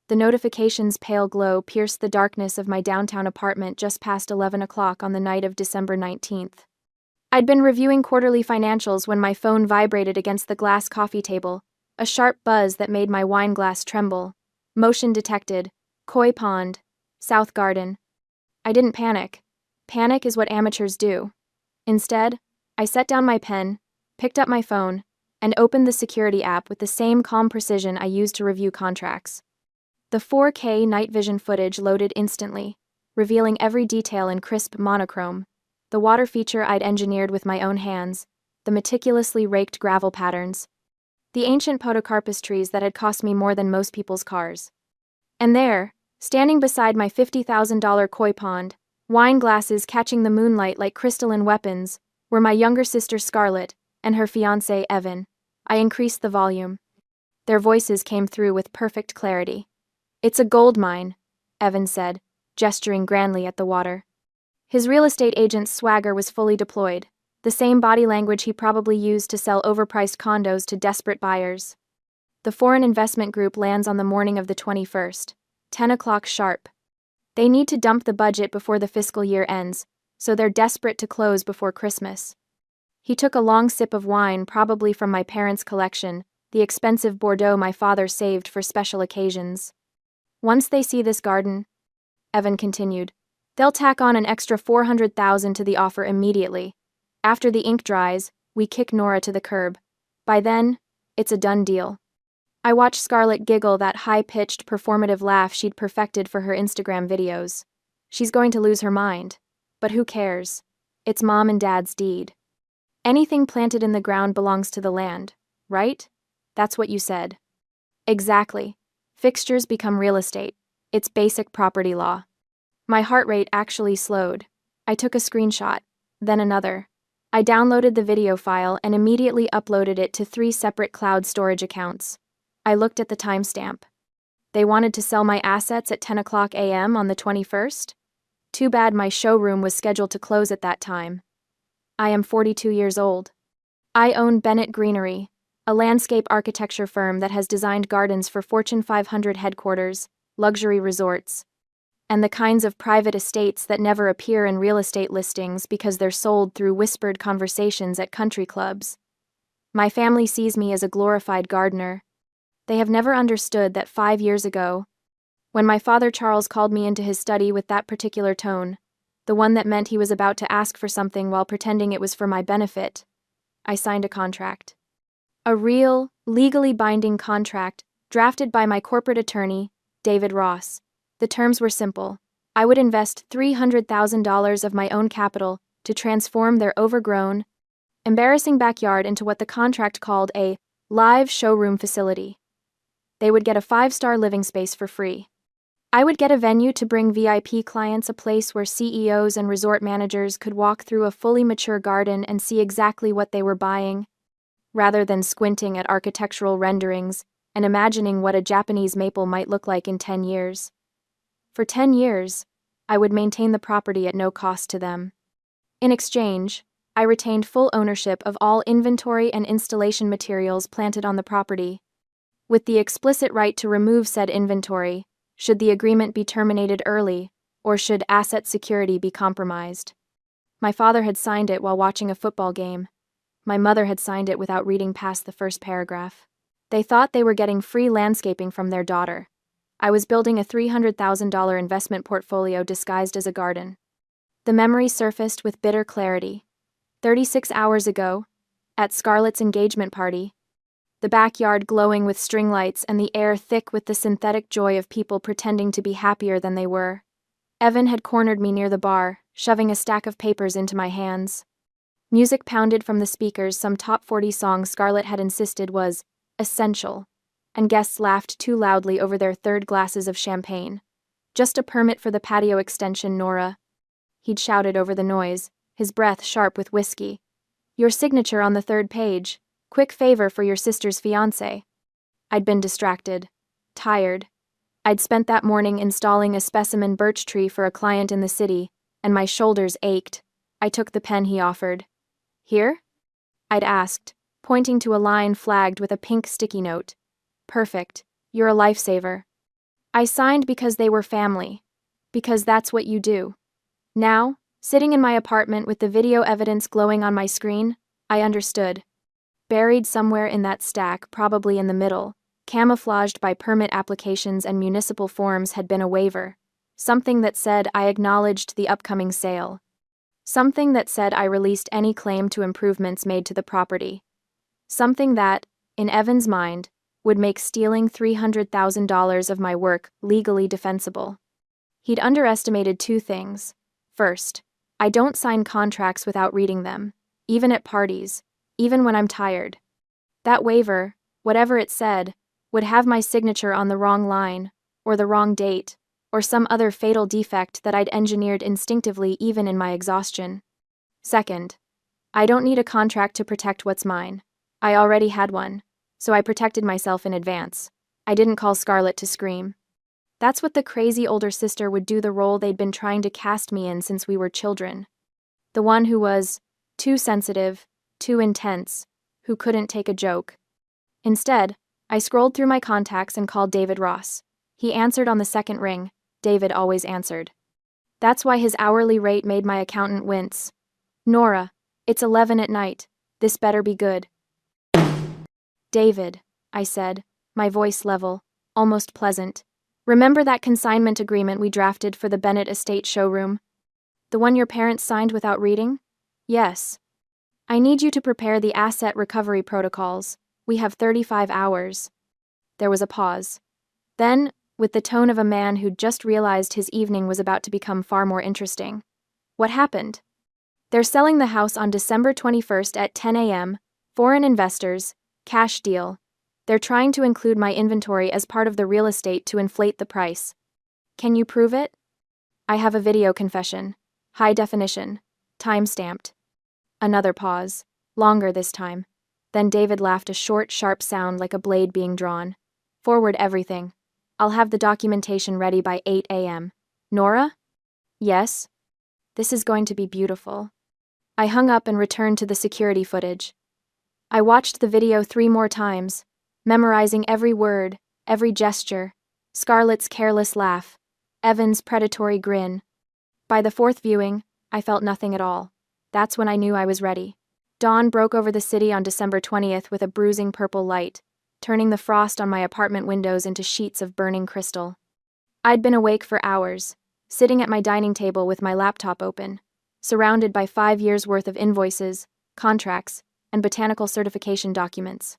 The notification's pale glow pierced the darkness of my downtown apartment just past 11 o'clock on the night of December 19th. I'd been reviewing quarterly financials when my phone vibrated against the glass coffee table, a sharp buzz that made my wine glass tremble. Motion detected. Koi Pond. South Garden. I didn't panic. Panic is what amateurs do. Instead, I set down my pen, picked up my phone, and opened the security app with the same calm precision I used to review contracts. The 4K night vision footage loaded instantly, revealing every detail in crisp monochrome. The water feature I'd engineered with my own hands, the meticulously raked gravel patterns, the ancient podocarpus trees that had cost me more than most people's cars. And there, standing beside my $50,000 koi pond, wine glasses catching the moonlight like crystalline weapons, were my younger sister Scarlett and her fiancé Evan. I increased the volume. Their voices came through with perfect clarity. "It's a gold mine," Evan said, gesturing grandly at the water. His real estate agent's swagger was fully deployed, the same body language he probably used to sell overpriced condos to desperate buyers. The foreign investment group lands on the morning of the 21st, 10 o'clock sharp. They need to dump the budget before the fiscal year ends, so they're desperate to close before Christmas. He took a long sip of wine, probably from my parents' collection, the expensive Bordeaux my father saved for special occasions. "Once they see this garden," Evan continued, "they'll tack on an extra $400,000 to the offer immediately. After the ink dries, we kick Nora to the curb. By then, it's a done deal." I watched Scarlett giggle that high-pitched, performative laugh she'd perfected for her Instagram videos. She's going to lose her mind. But who cares? It's Mom and Dad's deed. Anything planted in the ground belongs to the land, right? That's what you said. Exactly. Fixtures become real estate. It's basic property law. My heart rate actually slowed. I took a screenshot, then another. I downloaded the video file and immediately uploaded it to 3 separate cloud storage accounts. I looked at the timestamp. They wanted to sell my assets at 10 o'clock a.m. on the 21st? Too bad my showroom was scheduled to close at that time. I am 42 years old. I own Bennett Greenery, a landscape architecture firm that has designed gardens for Fortune 500 headquarters, luxury resorts, and the kinds of private estates that never appear in real estate listings because they're sold through whispered conversations at country clubs. My family sees me as a glorified gardener. They have never understood that 5 years ago, when my father Charles called me into his study with that particular tone, the one that meant he was about to ask for something while pretending it was for my benefit, I signed a contract. A real, legally binding contract, drafted by my corporate attorney, David Ross. The terms were simple. I would invest $300,000 of my own capital to transform their overgrown, embarrassing backyard into what the contract called a live showroom facility. They would get a 5-star living space for free. I would get a venue to bring VIP clients, a place where CEOs and resort managers could walk through a fully mature garden and see exactly what they were buying, rather than squinting at architectural renderings and imagining what a Japanese maple might look like in 10 years. For 10 years, I would maintain the property at no cost to them. In exchange, I retained full ownership of all inventory and installation materials planted on the property, with the explicit right to remove said inventory, should the agreement be terminated early, or should asset security be compromised. My father had signed it while watching a football game. My mother had signed it without reading past the first paragraph. They thought they were getting free landscaping from their daughter. I was building a $300,000 investment portfolio disguised as a garden. The memory surfaced with bitter clarity. 36 hours ago, at Scarlett's engagement party, the backyard glowing with string lights and the air thick with the synthetic joy of people pretending to be happier than they were. Evan had cornered me near the bar, shoving a stack of papers into my hands. Music pounded from the speakers, some top 40 song Scarlett had insisted was essential, and guests laughed too loudly over their third glasses of champagne. "Just a permit for the patio extension, Nora," he'd shouted over the noise, his breath sharp with whiskey. "Your signature on the 3rd page. Quick favor for your sister's fiancé." I'd been distracted, tired. I'd spent that morning installing a specimen birch tree for a client in the city, and my shoulders ached. I took the pen he offered. "Here?" I'd asked, pointing to a line flagged with a pink sticky note. "Perfect. You're a lifesaver." I signed because they were family. Because that's what you do. Now, sitting in my apartment with the video evidence glowing on my screen, I understood. Buried somewhere in that stack, probably in the middle, camouflaged by permit applications and municipal forms, had been a waiver. Something that said I acknowledged the upcoming sale. Something that said I released any claim to improvements made to the property. Something that, in Evan's mind, would make stealing $300,000 of my work legally defensible. He'd underestimated two things. First, I don't sign contracts without reading them, even at parties, even when I'm tired. That waiver, whatever it said, would have my signature on the wrong line, or the wrong date, or some other fatal defect that I'd engineered instinctively even in my exhaustion. Second, I don't need a contract to protect what's mine. I already had one, so I protected myself in advance. I didn't call Scarlett to scream. That's what the crazy older sister would do, the role they'd been trying to cast me in since we were children. The one who was too sensitive, too intense, who couldn't take a joke. Instead, I scrolled through my contacts and called David Ross. He answered on the second ring. David always answered. That's why his hourly rate made my accountant wince. Nora, it's 11 at night. This better be good. David, I said, my voice level, almost pleasant. Remember that consignment agreement we drafted for the Bennett Estate showroom? The one your parents signed without reading? Yes. I need you to prepare the asset recovery protocols. We have 35 hours. There was a pause. Then, with the tone of a man who'd just realized his evening was about to become far more interesting. What happened? They're selling the house on December 21st at 10 a.m., foreign investors, cash deal. They're trying to include my inventory as part of the real estate to inflate the price. Can you prove it? I have a video confession. High definition. Time-stamped. Another pause. Longer this time. Then David laughed, a short, sharp sound like a blade being drawn. Forward everything. I'll have the documentation ready by 8 a.m. Nora? Yes? This is going to be beautiful. I hung up and returned to the security footage. I watched the video 3 more times, memorizing every word, every gesture, Scarlett's careless laugh, Evan's predatory grin. By the 4th viewing, I felt nothing at all. That's when I knew I was ready. Dawn broke over the city on December 20th with a bruising purple light, turning the frost on my apartment windows into sheets of burning crystal. I'd been awake for hours, sitting at my dining table with my laptop open, surrounded by 5 years' worth of invoices, contracts, and botanical certification documents.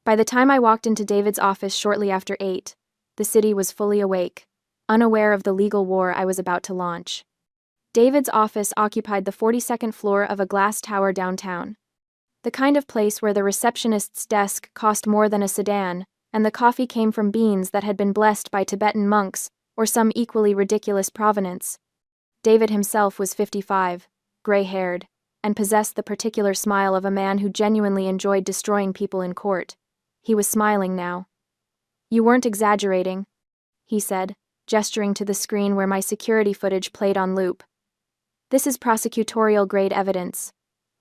By the time I walked into David's office shortly after 8, the city was fully awake, unaware of the legal war I was about to launch. David's office occupied the 42nd floor of a glass tower downtown. The kind of place where the receptionist's desk cost more than a sedan, and the coffee came from beans that had been blessed by Tibetan monks, or some equally ridiculous provenance. David himself was 55, gray-haired, and possessed the particular smile of a man who genuinely enjoyed destroying people in court. He was smiling now. You weren't exaggerating, he said, gesturing to the screen where my security footage played on loop. This is prosecutorial-grade evidence.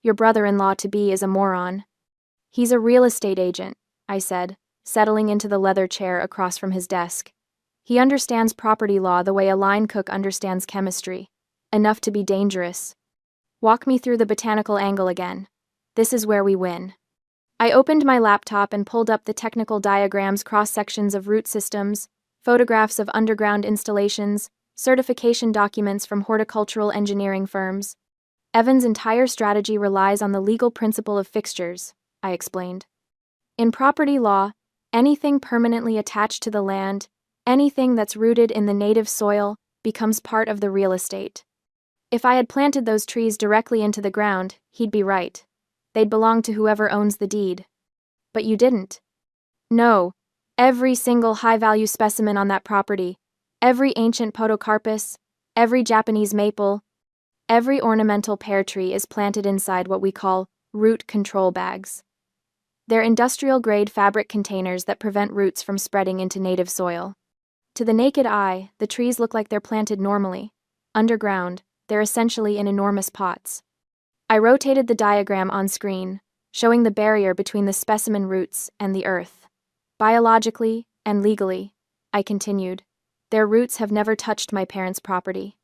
Your brother-in-law-to-be is a moron. He's a real estate agent, I said, settling into the leather chair across from his desk. He understands property law the way a line cook understands chemistry. Enough to be dangerous. Walk me through the botanical angle again. This is where we win. I opened my laptop and pulled up the technical diagrams, cross-sections of root systems, photographs of underground installations, certification documents from horticultural engineering firms. Evan's entire strategy relies on the legal principle of fixtures, I explained. In property law, anything permanently attached to the land, anything that's rooted in the native soil, becomes part of the real estate. If I had planted those trees directly into the ground, he'd be right. They'd belong to whoever owns the deed. But you didn't. No, every single high-value specimen on that property, every ancient podocarpus, every Japanese maple, every ornamental pear tree is planted inside what we call root control bags. They're industrial-grade fabric containers that prevent roots from spreading into native soil. To the naked eye, the trees look like they're planted normally. Underground, they're essentially in enormous pots. I rotated the diagram on screen, showing the barrier between the specimen roots and the earth. Biologically and legally, I continued, Their roots have never touched my parents' property.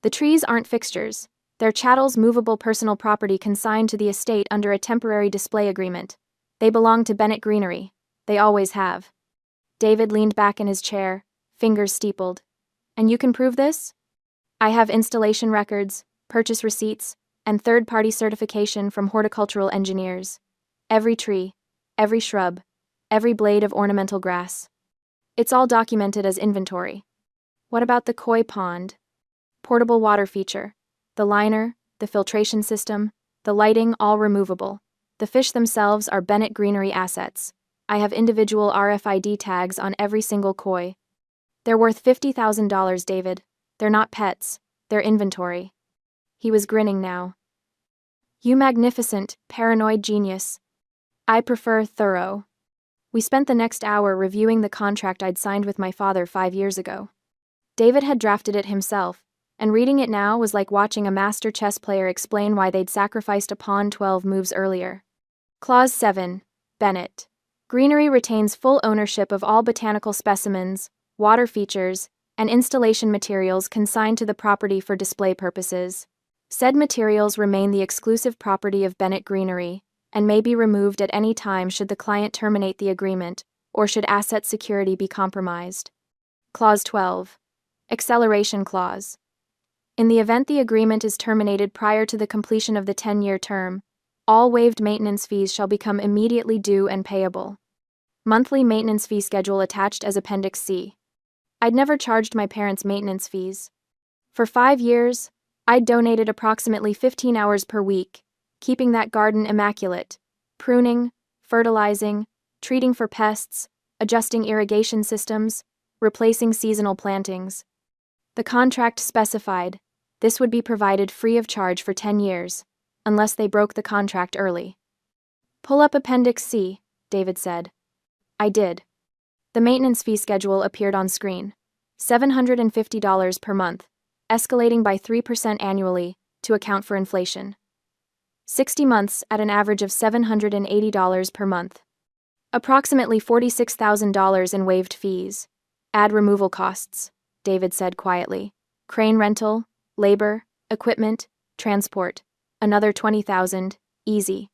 The trees aren't fixtures. They're chattels, movable personal property consigned to the estate under a temporary display agreement. They belong to Bennett Greenery. They always have. David leaned back in his chair, fingers steepled. And you can prove this? I have installation records, purchase receipts, and third-party certification from horticultural engineers. Every tree, every shrub, every blade of ornamental grass. It's all documented as inventory. What about the koi pond? Portable water feature. The liner, the filtration system, the lighting, all removable. The fish themselves are Bennett Greenery assets. I have individual RFID tags on every single koi. They're worth $50,000, David. They're not pets, they're inventory. He was grinning now. You magnificent, paranoid genius. I prefer thorough. We spent the next hour reviewing the contract I'd signed with my father 5 years ago. David had drafted it himself, and reading it now was like watching a master chess player explain why they'd sacrificed a pawn 12 moves earlier. Clause 7. Bennett. Greenery retains full ownership of all botanical specimens, water features, and installation materials consigned to the property for display purposes. Said materials remain the exclusive property of Bennett Greenery, and may be removed at any time should the client terminate the agreement, or should asset security be compromised. Clause 12. Acceleration clause. In the event the agreement is terminated prior to the completion of the 10-year term, all waived maintenance fees shall become immediately due and payable. Monthly maintenance fee schedule attached as Appendix C. I'd never charged my parents maintenance fees. For 5 years, I'd donated approximately 15 hours per week, keeping that garden immaculate, pruning, fertilizing, treating for pests, adjusting irrigation systems, replacing seasonal plantings. The contract specified this would be provided free of charge for 10 years, unless they broke the contract early. Pull up Appendix C, David said. I did. The maintenance fee schedule appeared on screen. $750 per month, escalating by 3% annually to account for inflation. 60 months at an average of $780 per month. Approximately $46,000 in waived fees. Add removal costs, David said quietly. Crane rental, labor, equipment, transport. Another $20,000, easy.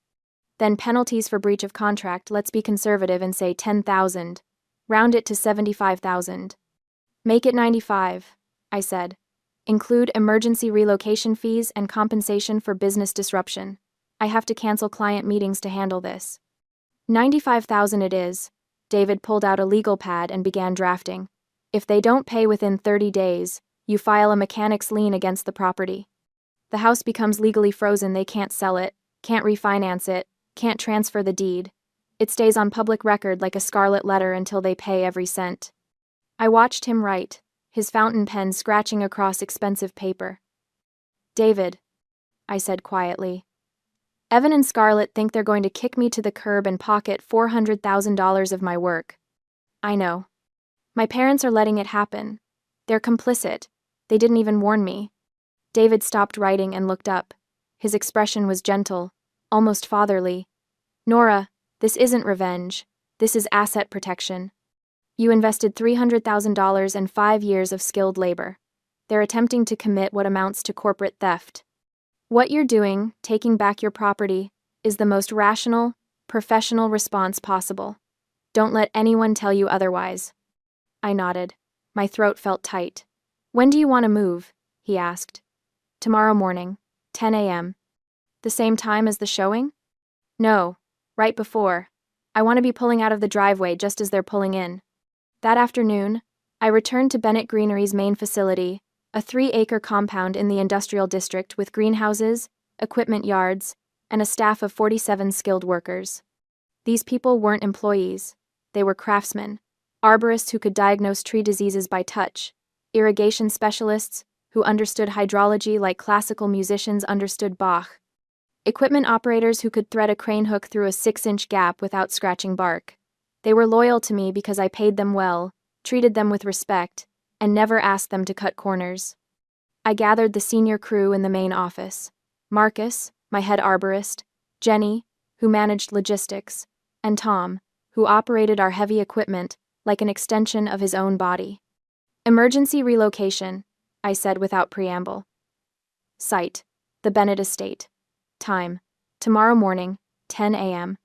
Then penalties for breach of contract, let's be conservative and say $10,000. Round it to $75,000. Make it $95,000, I said. Include emergency relocation fees and compensation for business disruption. I have to cancel client meetings to handle this. $95,000 it is. David pulled out a legal pad and began drafting. If they don't pay within 30 days, you file a mechanic's lien against the property. The house becomes legally frozen, they can't sell it, can't refinance it, can't transfer the deed. It stays on public record like a scarlet letter until they pay every cent. I watched him write, his fountain pen scratching across expensive paper. David, I said quietly. Evan and Scarlett think they're going to kick me to the curb and pocket $400,000 of my work. I know. My parents are letting it happen. They're complicit. They didn't even warn me. David stopped writing and looked up. His expression was gentle, almost fatherly. Nora, this isn't revenge. This is asset protection. You invested $300,000 and 5 years of skilled labor. They're attempting to commit what amounts to corporate theft. What you're doing, taking back your property, is the most rational, professional response possible. Don't let anyone tell you otherwise. I nodded. My throat felt tight. When do you want to move? He asked. Tomorrow morning, 10 a.m. The same time as the showing? No, right before. I want to be pulling out of the driveway just as they're pulling in. That afternoon, I returned to Bennett Greenery's main facility, a 3-acre compound in the industrial district with greenhouses, equipment yards, and a staff of 47 skilled workers. These people weren't employees. They were craftsmen, arborists who could diagnose tree diseases by touch, irrigation specialists who understood hydrology like classical musicians understood Bach, equipment operators who could thread a crane hook through a 6-inch gap without scratching bark. They were loyal to me because I paid them well, treated them with respect, and never asked them to cut corners. I gathered the senior crew in the main office. Marcus, my head arborist, Jenny, who managed logistics, and Tom, who operated our heavy equipment like an extension of his own body. Emergency relocation, I said without preamble. Site: the Bennett Estate. Time: tomorrow morning, 10 a.m.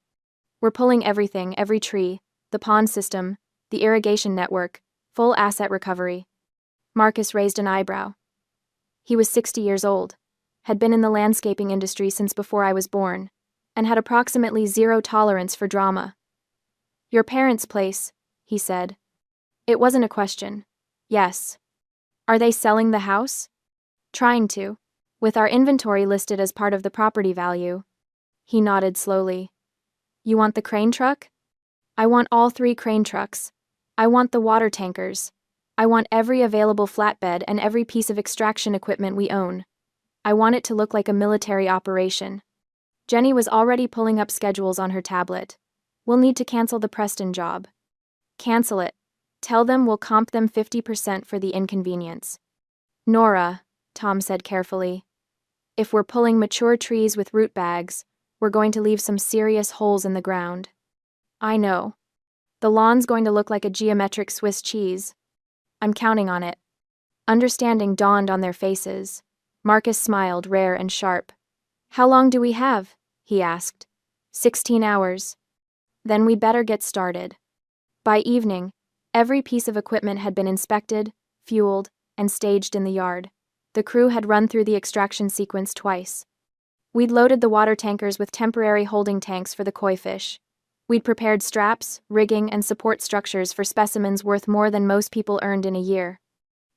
We're pulling everything, every tree, the pond system, the irrigation network, full asset recovery. Marcus raised an eyebrow. He was 60 years old, had been in the landscaping industry since before I was born, and had approximately zero tolerance for drama. Your parents' place, he said. It wasn't a question. Yes. Are they selling the house? Trying to. With our inventory listed as part of the property value. He nodded slowly. You want the crane truck? I want all 3 crane trucks. I want the water tankers. I want every available flatbed and every piece of extraction equipment we own. I want it to look like a military operation. Jenny was already pulling up schedules on her tablet. We'll need to cancel the Preston job. Cancel it. Tell them we'll comp them 50% for the inconvenience. Nora, Tom said carefully. If we're pulling mature trees with root bags, we're going to leave some serious holes in the ground. I know. The lawn's going to look like a geometric Swiss cheese. I'm counting on it. Understanding dawned on their faces. Marcus smiled, rare and sharp. How long do we have? He asked. 16 hours. Then we'd better get started. By evening, every piece of equipment had been inspected, fueled, and staged in the yard. The crew had run through the extraction sequence twice. We'd loaded the water tankers with temporary holding tanks for the koi fish. We'd prepared straps, rigging, and support structures for specimens worth more than most people earned in a year.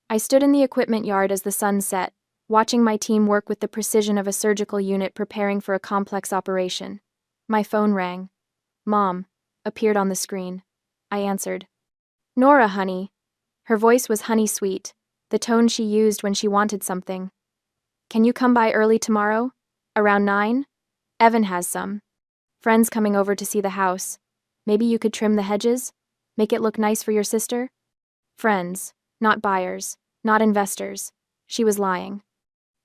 I stood in the equipment yard as the sun set, watching my team work with the precision of a surgical unit preparing for a complex operation. My phone rang. Mom appeared on the screen. I answered. Nora, honey. Her voice was honey-sweet, the tone she used when she wanted something. Can you come by early tomorrow? Around 9? Evan has some friends coming over to see the house. Maybe you could trim the hedges? Make it look nice for your sister? Friends, not buyers, not investors. She was lying.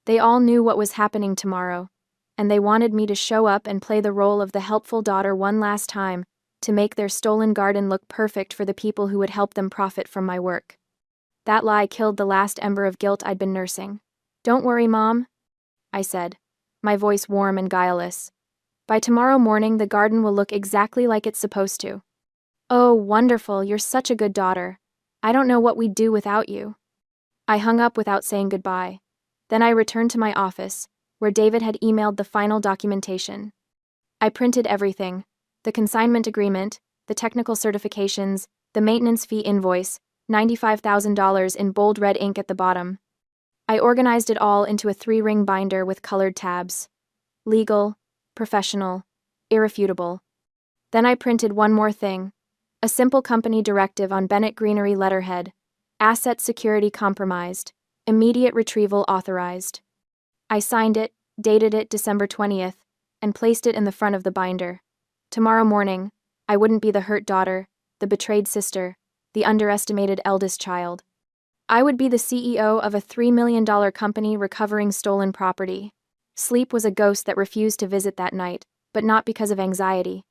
They all knew what was happening tomorrow, and they wanted me to show up and play the role of the helpful daughter one last time, to make their stolen garden look perfect for the people who would help them profit from my work. That lie killed the last ember of guilt I'd been nursing. Don't worry, Mom, I said, my voice warm and guileless. By tomorrow morning, the garden will look exactly like it's supposed to. Oh, wonderful, you're such a good daughter. I don't know what we'd do without you. I hung up without saying goodbye. Then I returned to my office, where David had emailed the final documentation. I printed everything: the consignment agreement, the technical certifications, the maintenance fee invoice, $95,000 in bold red ink at the bottom. I organized it all into a 3-ring binder with colored tabs. Legal, professional, irrefutable. Then I printed one more thing: a simple company directive on Bennett Greenery letterhead: asset security compromised, immediate retrieval authorized. I signed it, dated it December 20th, and placed it in the front of the binder. Tomorrow morning, I wouldn't be the hurt daughter, the betrayed sister, the underestimated eldest child. I would be the CEO of a $3 million company recovering stolen property. Sleep was a ghost that refused to visit that night, but not because of anxiety.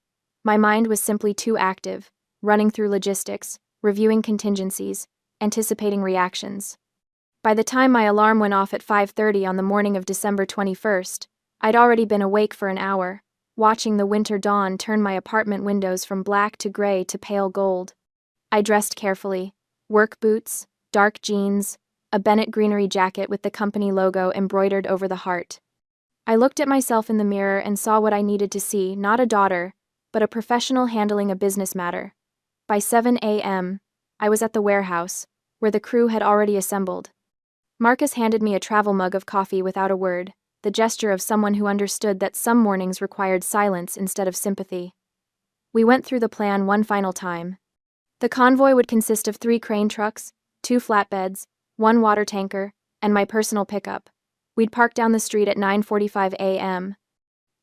My mind was simply too active, running through logistics, reviewing contingencies, anticipating reactions. By the time my alarm went off at 5:30 on the morning of December 21st, I'd already been awake for an hour, watching the winter dawn turn my apartment windows from black to gray to pale gold. I dressed carefully: work boots, dark jeans, a Bennett Greenery jacket with the company logo embroidered over the heart. I looked at myself in the mirror and saw what I needed to see: not a daughter, but a professional handling a business matter. By 7 a.m., I was at the warehouse, where the crew had already assembled. Marcus handed me a travel mug of coffee without a word, the gesture of someone who understood that some mornings required silence instead of sympathy. We went through the plan one final time. The convoy would consist of 3 crane trucks, 2 flatbeds, 1 water tanker, and my personal pickup. We'd park down the street at 9:45 a.m.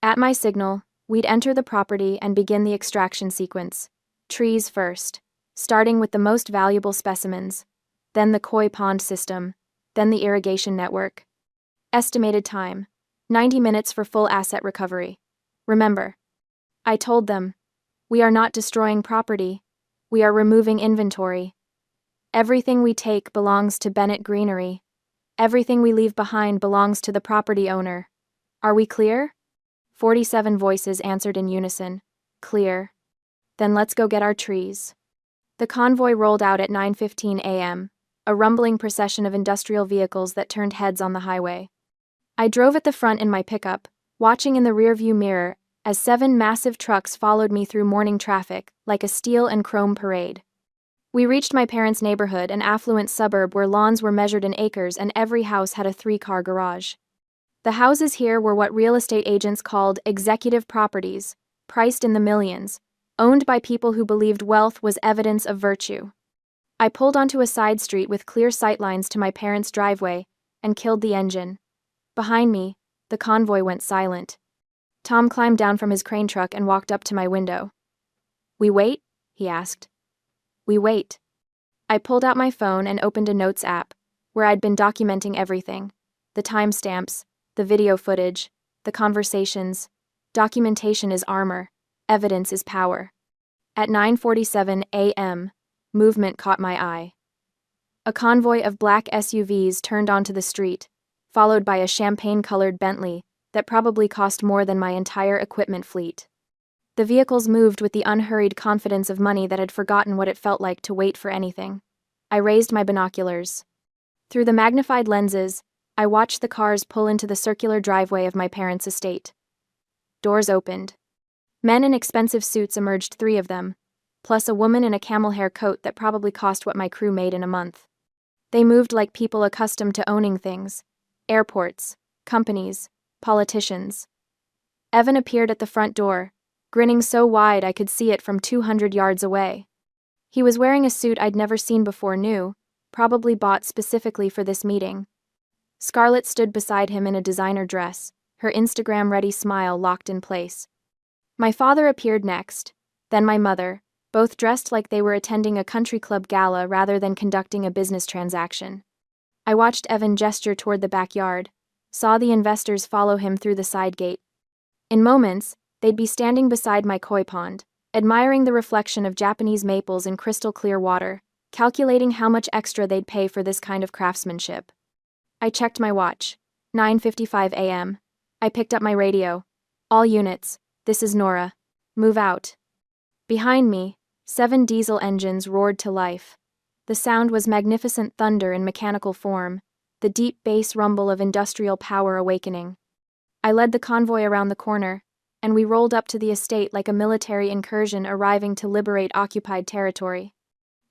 At my signal, we'd enter the property and begin the extraction sequence. Trees first, starting with the most valuable specimens, then the koi pond system, then the irrigation network. Estimated time: 90 minutes for full asset recovery. Remember, I told them, we are not destroying property, we are removing inventory. Everything we take belongs to Bennett Greenery. Everything we leave behind belongs to the property owner. Are we clear? 47 voices answered in unison. Clear. Then let's go get our trees. The convoy rolled out at 9:15 a.m., a rumbling procession of industrial vehicles that turned heads on the highway. I drove at the front in my pickup, watching in the rearview mirror as 7 massive trucks followed me through morning traffic like a steel and chrome parade. We reached my parents' neighborhood, an affluent suburb where lawns were measured in acres and every house had a 3-car garage. The houses here were what real estate agents called executive properties, priced in the millions, owned by people who believed wealth was evidence of virtue. I pulled onto a side street with clear sightlines to my parents' driveway and killed the engine. Behind me, the convoy went silent. Tom climbed down from his crane truck and walked up to my window. "We wait?" he asked. "We wait." I pulled out my phone and opened a notes app, where I'd been documenting everything: the timestamps, the video footage, the conversations. Documentation is armor, evidence is power. At 9:47 a.m., movement caught my eye. A convoy of black SUVs turned onto the street, followed by a champagne-colored Bentley that probably cost more than my entire equipment fleet. The vehicles moved with the unhurried confidence of money that had forgotten what it felt like to wait for anything. I raised my binoculars. Through the magnified lenses, I watched the cars pull into the circular driveway of my parents' estate. Doors opened. Men in expensive suits emerged, 3 of them, plus a woman in a camel hair coat that probably cost what my crew made in a month. They moved like people accustomed to owning things: airports, companies, politicians. Evan appeared at the front door, grinning so wide I could see it from 200 yards away. He was wearing a suit I'd never seen before, new, probably bought specifically for this meeting. Scarlett stood beside him in a designer dress, her Instagram-ready smile locked in place. My father appeared next, then my mother, both dressed like they were attending a country club gala rather than conducting a business transaction. I watched Evan gesture toward the backyard, saw the investors follow him through the side gate. In moments, they'd be standing beside my koi pond, admiring the reflection of Japanese maples in crystal-clear water, calculating how much extra they'd pay for this kind of craftsmanship. I checked my watch. 9:55 a.m. I picked up my radio. "All units, this is Nora. Move out." Behind me, 7 diesel engines roared to life. The sound was magnificent thunder in mechanical form, the deep bass rumble of industrial power awakening. I led the convoy around the corner, and we rolled up to the estate like a military incursion arriving to liberate occupied territory.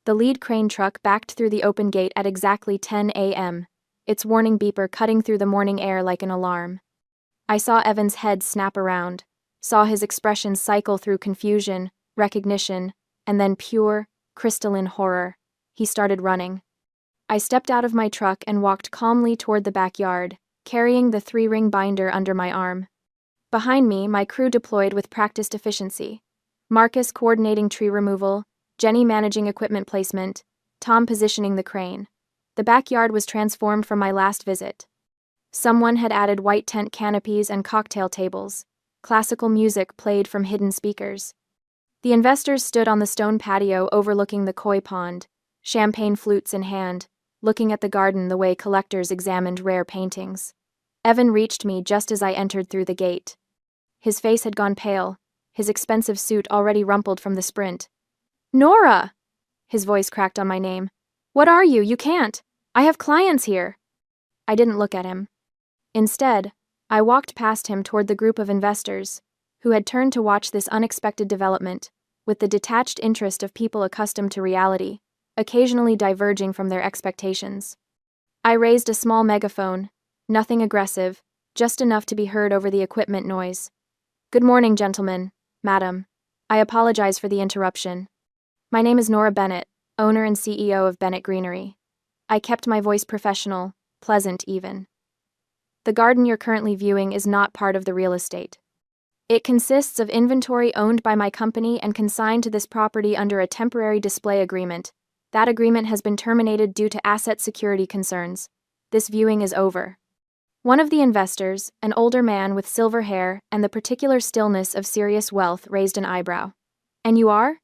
The lead crane truck backed through the open gate at exactly 10 a.m., its warning beeper cutting through the morning air like an alarm. I saw Evan's head snap around, saw his expression cycle through confusion, recognition, and then pure, crystalline horror. He started running. I stepped out of my truck and walked calmly toward the backyard, carrying the 3-ring binder under my arm. Behind me, my crew deployed with practiced efficiency. Marcus coordinating tree removal, Jenny managing equipment placement, Tom positioning the crane. The backyard was transformed from my last visit. Someone had added white tent canopies and cocktail tables. Classical music played from hidden speakers. The investors stood on the stone patio overlooking the koi pond, champagne flutes in hand, looking at the garden the way collectors examined rare paintings. Evan reached me just as I entered through the gate. His face had gone pale, his expensive suit already rumpled from the sprint. "Nora!" His voice cracked on my name. "What are you? You can't! I have clients here!" I didn't look at him. Instead, I walked past him toward the group of investors, who had turned to watch this unexpected development, with the detached interest of people accustomed to reality, occasionally diverging from their expectations. I raised a small megaphone, nothing aggressive, just enough to be heard over the equipment noise. "Good morning, gentlemen, madam. I apologize for the interruption. My name is Nora Bennett, owner and CEO of Bennett Greenery." I kept my voice professional, pleasant even. "The garden you're currently viewing is not part of the real estate. It consists of inventory owned by my company and consigned to this property under a temporary display agreement. That agreement has been terminated due to asset security concerns. This viewing is over." One of the investors, an older man with silver hair and the particular stillness of serious wealth, raised an eyebrow. "And you are?"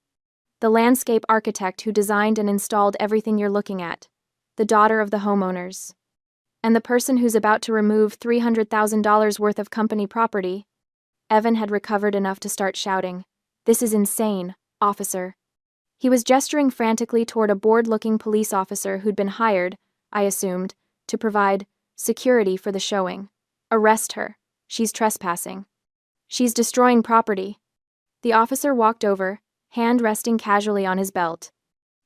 the landscape architect who designed and installed everything you're looking at, the daughter of the homeowners, and the person who's about to remove $300,000 worth of company property. Evan had recovered enough to start shouting, "This is insane, officer." He was gesturing frantically toward a bored-looking police officer who'd been hired, I assumed, to provide security for the showing. "Arrest her. She's trespassing. She's destroying property." The officer walked over, hand resting casually on his belt.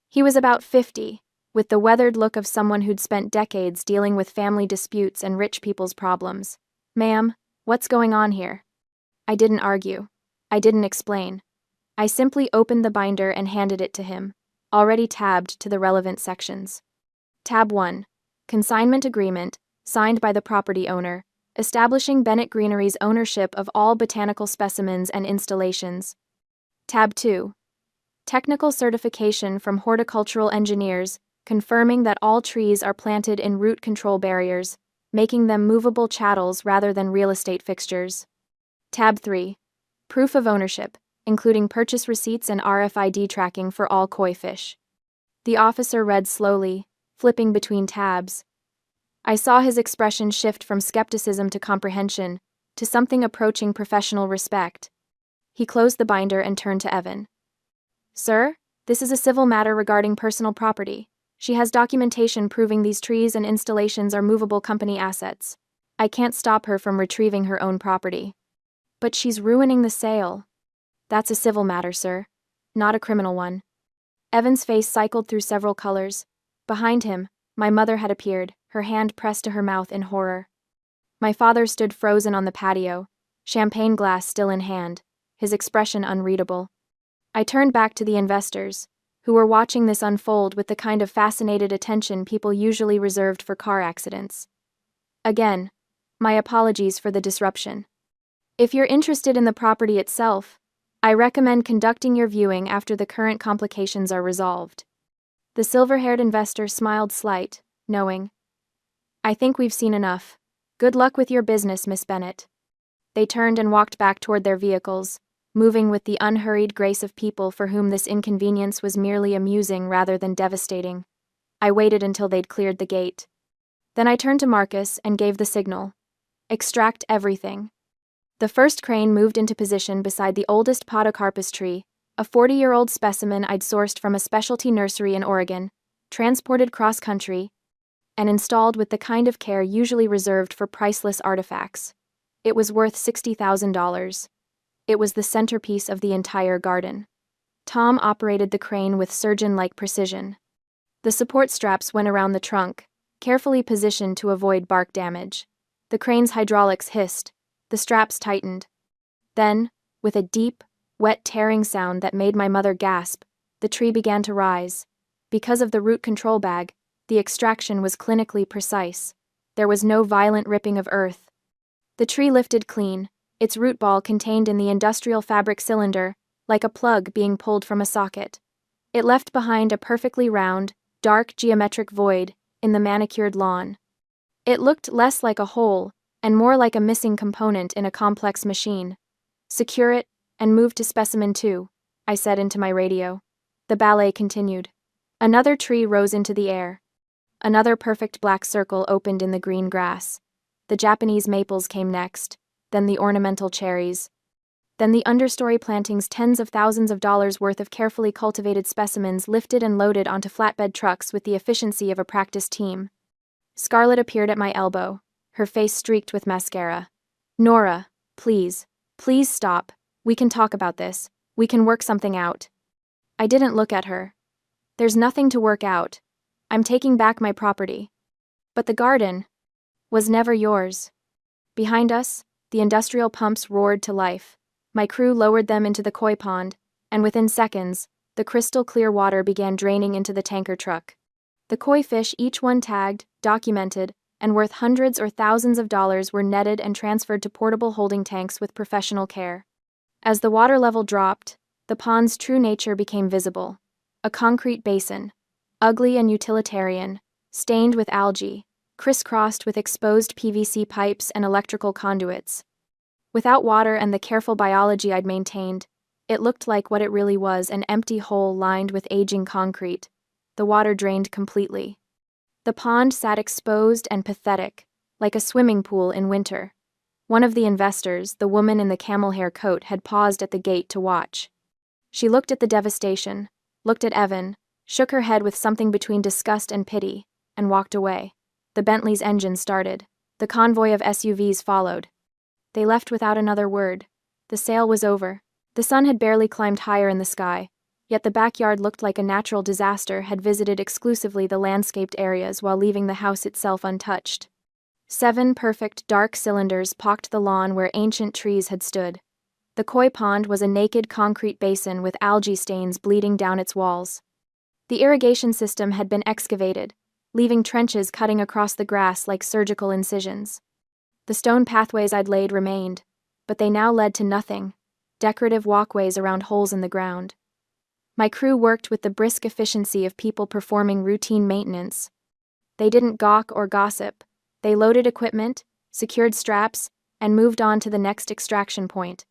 He was about 50, with the weathered look of someone who'd spent decades dealing with family disputes and rich people's problems. "Ma'am, what's going on here?" I didn't argue. I didn't explain. I simply opened the binder and handed it to him, already tabbed to the relevant sections. Tab 1. Consignment Agreement, signed by the property owner, establishing Bennett Greenery's ownership of all botanical specimens and installations. Tab 2. Technical certification from horticultural engineers, confirming that all trees are planted in root control barriers, making them movable chattels rather than real estate fixtures. Tab 3. Proof of ownership, including purchase receipts and RFID tracking for all koi fish. The officer read slowly, flipping between tabs. I saw his expression shift from skepticism to comprehension, to something approaching professional respect. He closed the binder and turned to Evan. "Sir, this is a civil matter regarding personal property. She has documentation proving these trees and installations are movable company assets. I can't stop her from retrieving her own property." "But she's ruining the sale." "That's a civil matter, sir, not a criminal one." Evan's face cycled through several colors. Behind him, my mother had appeared, her hand pressed to her mouth in horror. My father stood frozen on the patio, champagne glass still in hand, his expression unreadable. I turned back to the investors, who were watching this unfold with the kind of fascinated attention people usually reserved for car accidents. Again, my apologies for the disruption. If you're interested in the property itself, I recommend conducting your viewing after the current complications are resolved. The silver-haired investor smiled slight, knowing. "I think we've seen enough. Good luck with your business, Miss Bennett." They turned and walked back toward their vehicles, moving with the unhurried grace of people for whom this inconvenience was merely amusing rather than devastating. I waited until they'd cleared the gate. Then I turned to Marcus and gave the signal. "Extract everything." The first crane moved into position beside the oldest podocarpus tree, a 40-year-old specimen I'd sourced from a specialty nursery in Oregon, transported cross-country, and installed with the kind of care usually reserved for priceless artifacts. It was worth $60,000. It was the centerpiece of the entire garden. Tom operated the crane with surgeon-like precision. The support straps went around the trunk, carefully positioned to avoid bark damage. The crane's hydraulics hissed. The straps tightened. Then, with a deep, wet tearing sound that made my mother gasp, the tree began to rise. Because of the root control bag, the extraction was clinically precise. There was no violent ripping of earth. The tree lifted clean, its root ball contained in the industrial fabric cylinder, like a plug being pulled from a socket. It left behind a perfectly round, dark geometric void in the manicured lawn. It looked less like a hole and more like a missing component in a complex machine. "Secure it, and move to specimen 2, I said into my radio. The ballet continued. Another tree rose into the air. Another perfect black circle opened in the green grass. The Japanese maples came next, then the ornamental cherries. Then the understory plantings, tens of thousands of dollars worth of carefully cultivated specimens lifted and loaded onto flatbed trucks with the efficiency of a practice team. Scarlett appeared at my elbow, her face streaked with mascara. "Nora, please stop. We can talk about this. We can work something out." I didn't look at her. "There's nothing to work out. I'm taking back my property." "But the garden was never yours." Behind us, the industrial pumps roared to life. My crew lowered them into the koi pond, and within seconds, the crystal clear water began draining into the tanker truck. The koi fish, each one tagged, documented, and worth hundreds or thousands of dollars, were netted and transferred to portable holding tanks with professional care. As the water level dropped, the pond's true nature became visible. A concrete basin, ugly and utilitarian, stained with algae, crisscrossed with exposed PVC pipes and electrical conduits. Without water and the careful biology I'd maintained, It looked like what it really was, an empty hole lined with aging concrete. The water drained completely. The pond sat exposed and pathetic, like a swimming pool in winter. One of the investors, the woman in the camel hair coat, had paused at the gate to watch. She looked at the devastation, looked at Evan, shook her head with something between disgust and pity, and walked away. The Bentley's engine started. The convoy of SUVs followed. They left without another word. The sale was over. The sun had barely climbed higher in the sky, yet the backyard looked like a natural disaster had visited exclusively the landscaped areas while leaving the house itself untouched. 7 perfect, dark cylinders pocked the lawn where ancient trees had stood. The koi pond was a naked concrete basin with algae stains bleeding down its walls. The irrigation system had been excavated, leaving trenches cutting across the grass like surgical incisions. The stone pathways I'd laid remained, but they now led to nothing, decorative walkways around holes in the ground. My crew worked with the brisk efficiency of people performing routine maintenance. They didn't gawk or gossip. They loaded equipment, secured straps, and moved on to the next extraction point.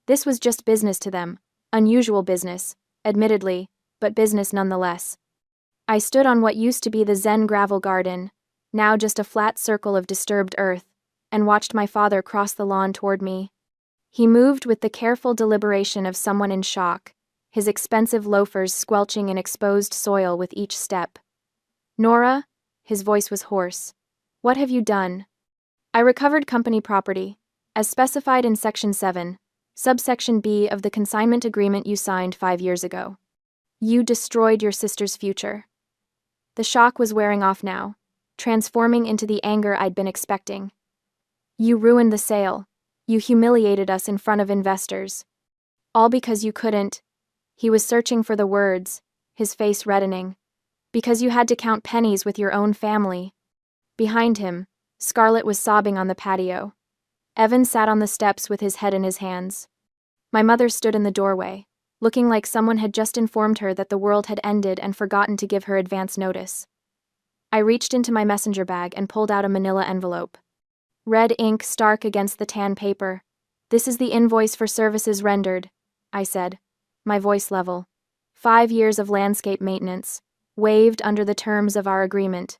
This was just business to them, unusual business, admittedly, but business nonetheless. I stood on what used to be the Zen gravel garden, now just a flat circle of disturbed earth, and watched my father cross the lawn toward me. He moved with the careful deliberation of someone in shock, his expensive loafers squelching in exposed soil with each step. "Nora," his voice was hoarse, "what have you done?" "I recovered company property, as specified in Section 7, subsection B of the consignment agreement you signed 5 years ago. You destroyed your sister's future." The shock was wearing off now, transforming into the anger I'd been expecting. "You ruined the sale. You humiliated us in front of investors. All because you couldn't—" He was searching for the words, his face reddening. "Because you had to count pennies with your own family." Behind him, Scarlett was sobbing on the patio. Evan sat on the steps with his head in his hands. My mother stood in the doorway, looking like someone had just informed her that the world had ended and forgotten to give her advance notice. I reached into my messenger bag and pulled out a manila envelope. Red ink stark against the tan paper. "This is the invoice for services rendered," I said, my voice level. 5 years of landscape maintenance, waived under the terms of our agreement.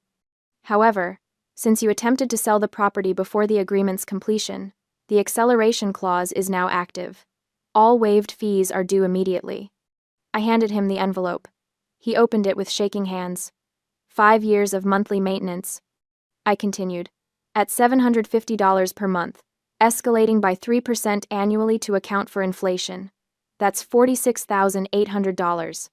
However, since you attempted to sell the property before the agreement's completion, the acceleration clause is now active. All waived fees are due immediately. I handed him the envelope. He opened it with shaking hands. 5 years of monthly maintenance. I continued. At $750 per month, escalating by 3% annually to account for inflation. That's $46,800.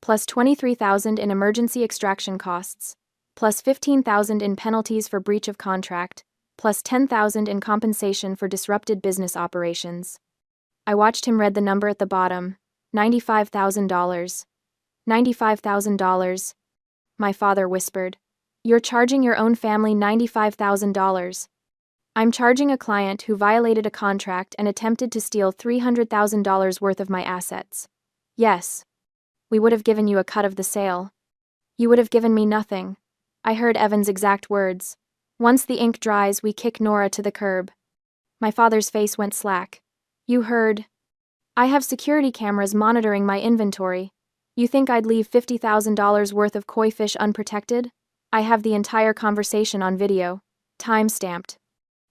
Plus $23,000 in emergency extraction costs. Plus $15,000 in penalties for breach of contract. Plus $10,000 in compensation for disrupted business operations. I watched him read the number at the bottom. $95,000. $95,000. My father whispered. "You're charging your own family $95,000. I'm charging a client who violated a contract and attempted to steal $300,000 worth of my assets. Yes. We would have given you a cut of the sale. You would have given me nothing." I heard Evan's exact words. "Once the ink dries, we kick Nora to the curb." My father's face went slack. "You heard. I have security cameras monitoring my inventory. You think I'd leave $50,000 worth of koi fish unprotected? I have the entire conversation on video, time-stamped.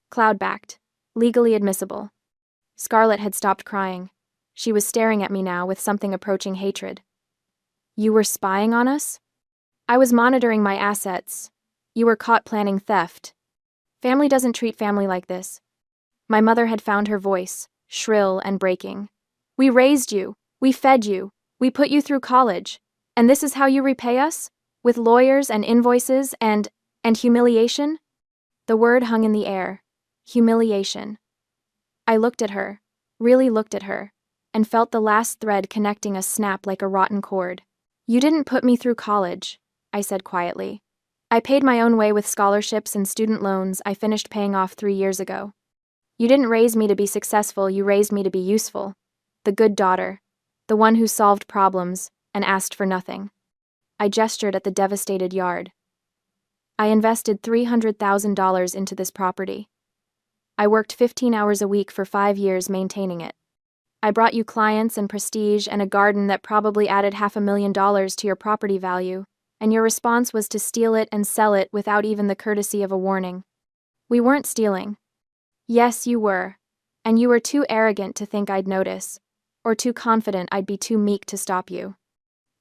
Cloud-backed. Legally admissible." Scarlett had stopped crying. She was staring at me now with something approaching hatred. "You were spying on us?" "I was monitoring my assets. You were caught planning theft. Family doesn't treat family like this." My mother had found her voice, shrill and breaking. "We raised you. We fed you. We put you through college. And this is how you repay us? With lawyers and invoices and humiliation?" The word hung in the air. Humiliation. I looked at her, really looked at her, and felt the last thread connecting us snap like a rotten cord. "You didn't put me through college," I said quietly. "I paid my own way with scholarships and student loans I finished paying off 3 years ago. You didn't raise me to be successful, you raised me to be useful. The good daughter. The one who solved problems and asked for nothing." I gestured at the devastated yard. "I invested $300,000 into this property. I worked 15 hours a week for 5 years maintaining it. I brought you clients and prestige and a garden that probably added $500,000 to your property value, and your response was to steal it and sell it without even the courtesy of a warning. We weren't stealing. Yes, you were. And you were too arrogant to think I'd notice, or too confident I'd be too meek to stop you.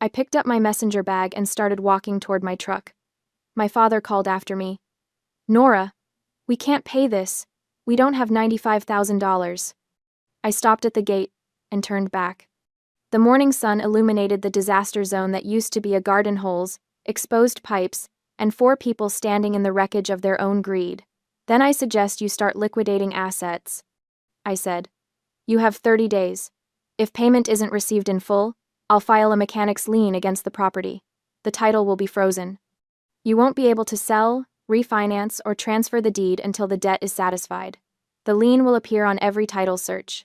I picked up my messenger bag and started walking toward my truck. My father called after me. Nora, we can't pay this. We don't have $95,000. I stopped at the gate and turned back. The morning sun illuminated the disaster zone that used to be a garden holes, exposed pipes, and 4 people standing in the wreckage of their own greed. Then I suggest you start liquidating assets, I said. You have 30 days. If payment isn't received in full, I'll file a mechanic's lien against the property. The title will be frozen. You won't be able to sell, refinance, or transfer the deed until the debt is satisfied. The lien will appear on every title search.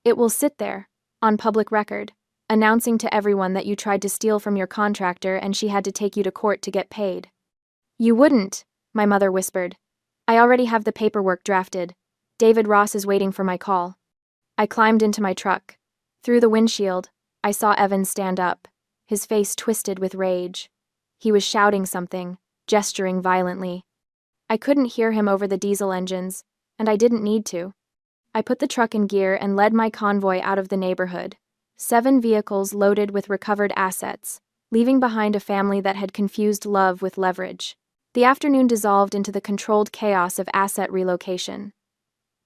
It will sit there, on public record, announcing to everyone that you tried to steal from your contractor and she had to take you to court to get paid. You wouldn't, my mother whispered. I already have the paperwork drafted. David Ross is waiting for my call. I climbed into my truck. Through the windshield, I saw Evan stand up, his face twisted with rage. He was shouting something, gesturing violently. I couldn't hear him over the diesel engines, and I didn't need to. I put the truck in gear and led my convoy out of the neighborhood. 7 vehicles loaded with recovered assets, leaving behind a family that had confused love with leverage. The afternoon dissolved into the controlled chaos of asset relocation.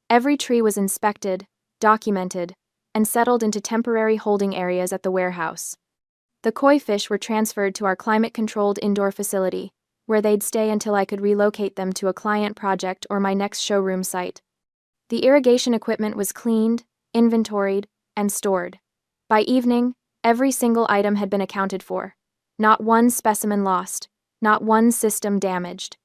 Every tree was inspected, documented, and settled into temporary holding areas at the warehouse. The koi fish were transferred to our climate-controlled indoor facility, where they'd stay until I could relocate them to a client project or my next showroom site. The irrigation equipment was cleaned, inventoried, and stored. By evening, every single item had been accounted for. Not one specimen lost, not one system damaged.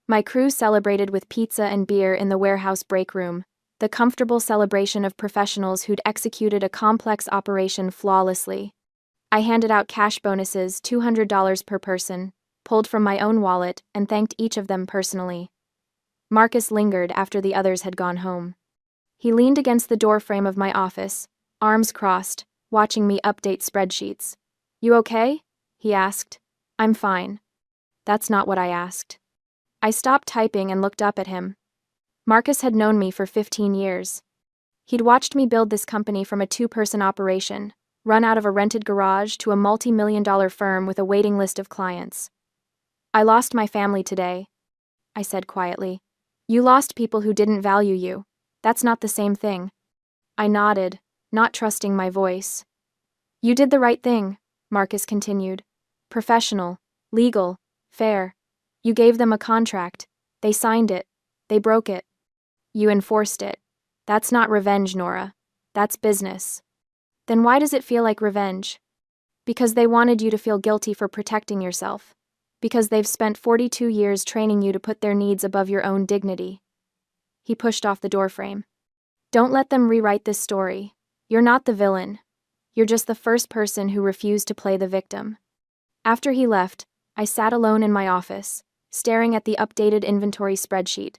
My crew celebrated with pizza and beer in the warehouse break room, the comfortable celebration of professionals who'd executed a complex operation flawlessly. I handed out cash bonuses, $200 per person, pulled from my own wallet, and thanked each of them personally. Marcus lingered after the others had gone home. He leaned against the doorframe of my office, arms crossed, watching me update spreadsheets. You okay? He asked. I'm fine. That's not what I asked. I stopped typing and looked up at him. Marcus had known me for 15 years. He'd watched me build this company from a 2-person operation, run out of a rented garage to a multi-million-dollar firm with a waiting list of clients. I lost my family today, I said quietly. You lost people who didn't value you. That's not the same thing. I nodded, not trusting my voice. You did the right thing, Marcus continued. Professional, legal, fair. You gave them a contract. They signed it. They broke it. You enforced it. That's not revenge, Nora. That's business. Then why does it feel like revenge? Because they wanted you to feel guilty for protecting yourself. Because they've spent 42 years training you to put their needs above your own dignity. He pushed off the doorframe. Don't let them rewrite this story. You're not the villain. You're just the first person who refused to play the victim. After he left, I sat alone in my office, staring at the updated inventory spreadsheet.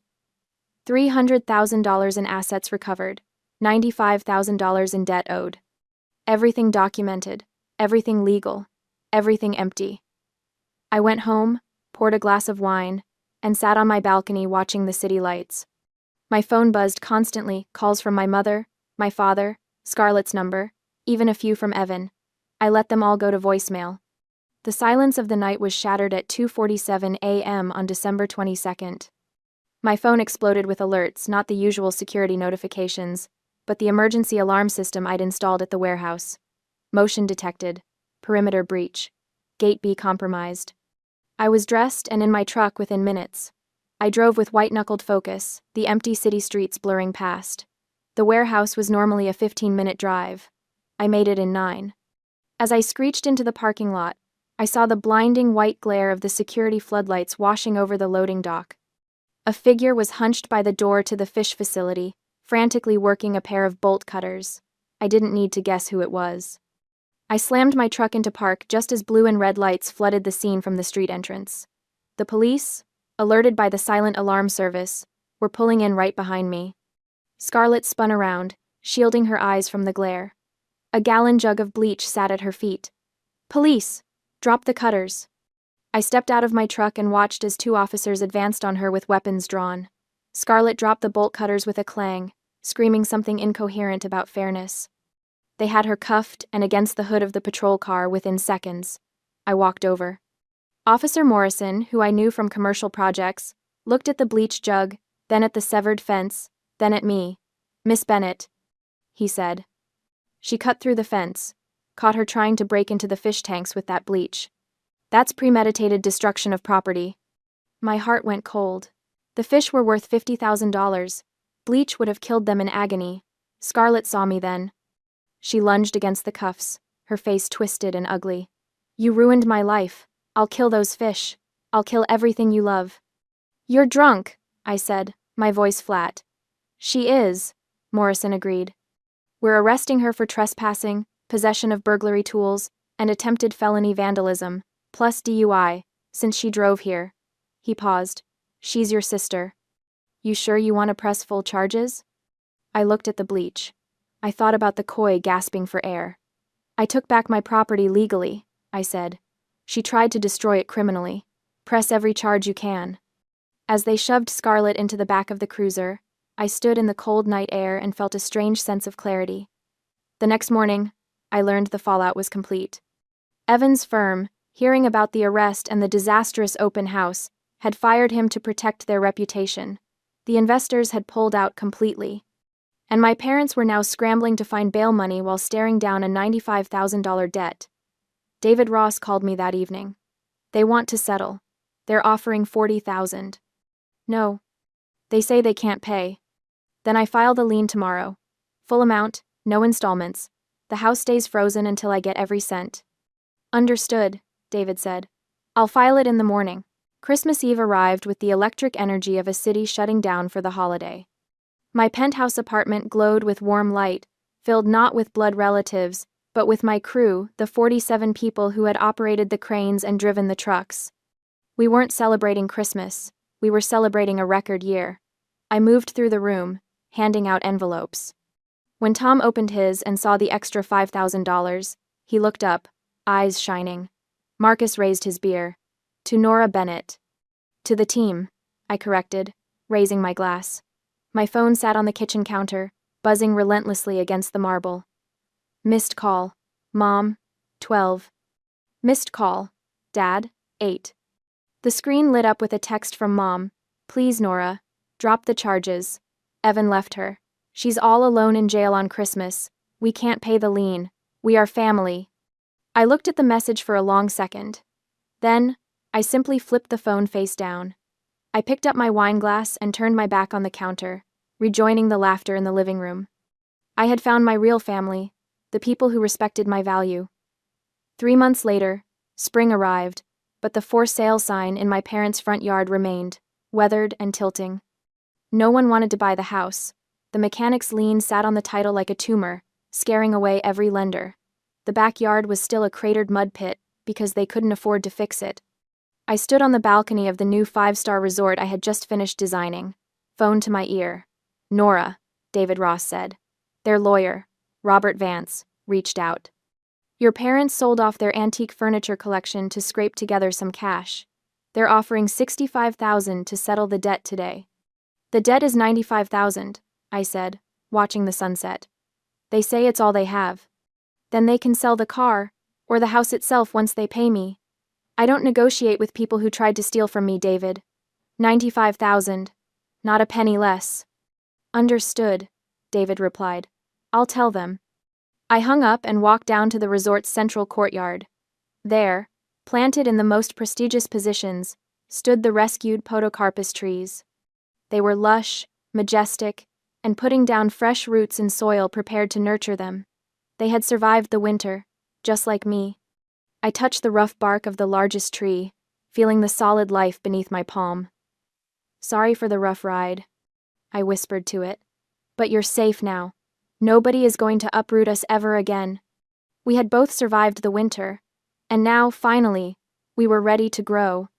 $300,000 in assets recovered, $95,000 in debt owed. Everything documented, everything legal, everything empty. I went home, poured a glass of wine, and sat on my balcony watching the city lights. My phone buzzed constantly, calls from my mother, my father, Scarlett's number, even a few from Evan. I let them all go to voicemail. The silence of the night was shattered at 2:47 a.m. on December 22nd. My phone exploded with alerts, not the usual security notifications, but the emergency alarm system I'd installed at the warehouse. Motion detected. Perimeter breach. Gate B compromised. I was dressed and in my truck within minutes. I drove with white-knuckled focus, the empty city streets blurring past. The warehouse was normally a 15-minute drive. I made it in 9. As I screeched into the parking lot, I saw the blinding white glare of the security floodlights washing over the loading dock. A figure was hunched by the door to the fish facility, frantically working a pair of bolt cutters. I didn't need to guess who it was. I slammed my truck into park just as blue and red lights flooded the scene from the street entrance. The police, alerted by the silent alarm service, were pulling in right behind me. Scarlett spun around, shielding her eyes from the glare. A gallon jug of bleach sat at her feet. "Police! Drop the cutters!" I stepped out of my truck and watched as 2 officers advanced on her with weapons drawn. Scarlett dropped the bolt cutters with a clang, screaming something incoherent about fairness. They had her cuffed and against the hood of the patrol car within seconds. I walked over. Officer Morrison, who I knew from commercial projects, looked at the bleach jug, then at the severed fence, then at me. "Miss Bennett," he said. "She cut through the fence. Caught her trying to break into the fish tanks with that bleach. That's premeditated destruction of property." My heart went cold. The fish were worth $50,000. Bleach would have killed them in agony. Scarlett saw me then. She lunged against the cuffs, her face twisted and ugly. "You ruined my life. I'll kill those fish. I'll kill everything you love." "You're drunk," I said, my voice flat. "She is," Morrison agreed. "We're arresting her for trespassing, possession of burglary tools, and attempted felony vandalism, plus DUI, since she drove here." He paused. "She's your sister. You sure you want to press full charges?" I looked at the bleach. I thought about the koi gasping for air. "I took back my property legally," I said. "She tried to destroy it criminally. Press every charge you can." As they shoved Scarlett into the back of the cruiser, I stood in the cold night air and felt a strange sense of clarity. The next morning, I learned the fallout was complete. Evan's firm, hearing about the arrest and the disastrous open house, had fired him to protect their reputation. The investors had pulled out completely. And my parents were now scrambling to find bail money while staring down a $95,000 debt. David Ross called me that evening. "They want to settle. They're offering $40,000. No. They say they can't pay. Then I file the lien tomorrow. Full amount, no installments. The house stays frozen until I get every cent." "Understood," David said. "I'll file it in the morning." Christmas Eve arrived with the electric energy of a city shutting down for the holiday. My penthouse apartment glowed with warm light, filled not with blood relatives, but with my crew, the 47 people who had operated the cranes and driven the trucks. We weren't celebrating Christmas. We were celebrating a record year. I moved through the room, handing out envelopes. When Tom opened his and saw the extra $5,000, he looked up, eyes shining. Marcus raised his beer. "To Nora Bennett." "To the team," I corrected, raising my glass. My phone sat on the kitchen counter, buzzing relentlessly against the marble. Missed call. Mom, 12. Missed call. Dad, 8. The screen lit up with a text from Mom. "Please, Nora, drop the charges. Evan left her. She's all alone in jail on Christmas. We can't pay the lien. We are family." I looked at the message for a long second. Then, I simply flipped the phone face down. I picked up my wine glass and turned my back on the counter, rejoining the laughter in the living room. I had found my real family, the people who respected my value. 3 months later, spring arrived, but the for sale sign in my parents' front yard remained, weathered and tilting. No one wanted to buy the house. The mechanic's lien sat on the title like a tumor, scaring away every lender. The backyard was still a cratered mud pit because they couldn't afford to fix it. I stood on the balcony of the new 5-star resort I had just finished designing, phone to my ear. "Nora," David Ross said. Their lawyer, Robert Vance, reached out. "Your parents sold off their antique furniture collection to scrape together some cash. They're offering $65,000 to settle the debt today." "The debt is $95,000, I said, watching the sunset. "They say it's all they have." "Then they can sell the car, or the house itself once they pay me." "I don't negotiate with people who tried to steal from me, David. 95,000. Not a penny less." "Understood," David replied. "I'll tell them." I hung up and walked down to the resort's central courtyard. There, planted in the most prestigious positions, stood the rescued podocarpus trees. They were lush, majestic, and putting down fresh roots in soil prepared to nurture them. They had survived the winter, just like me. I touched the rough bark of the largest tree, feeling the solid life beneath my palm. "Sorry for the rough ride," I whispered to it. "But you're safe now. Nobody is going to uproot us ever again." We had both survived the winter, and now, finally, we were ready to grow.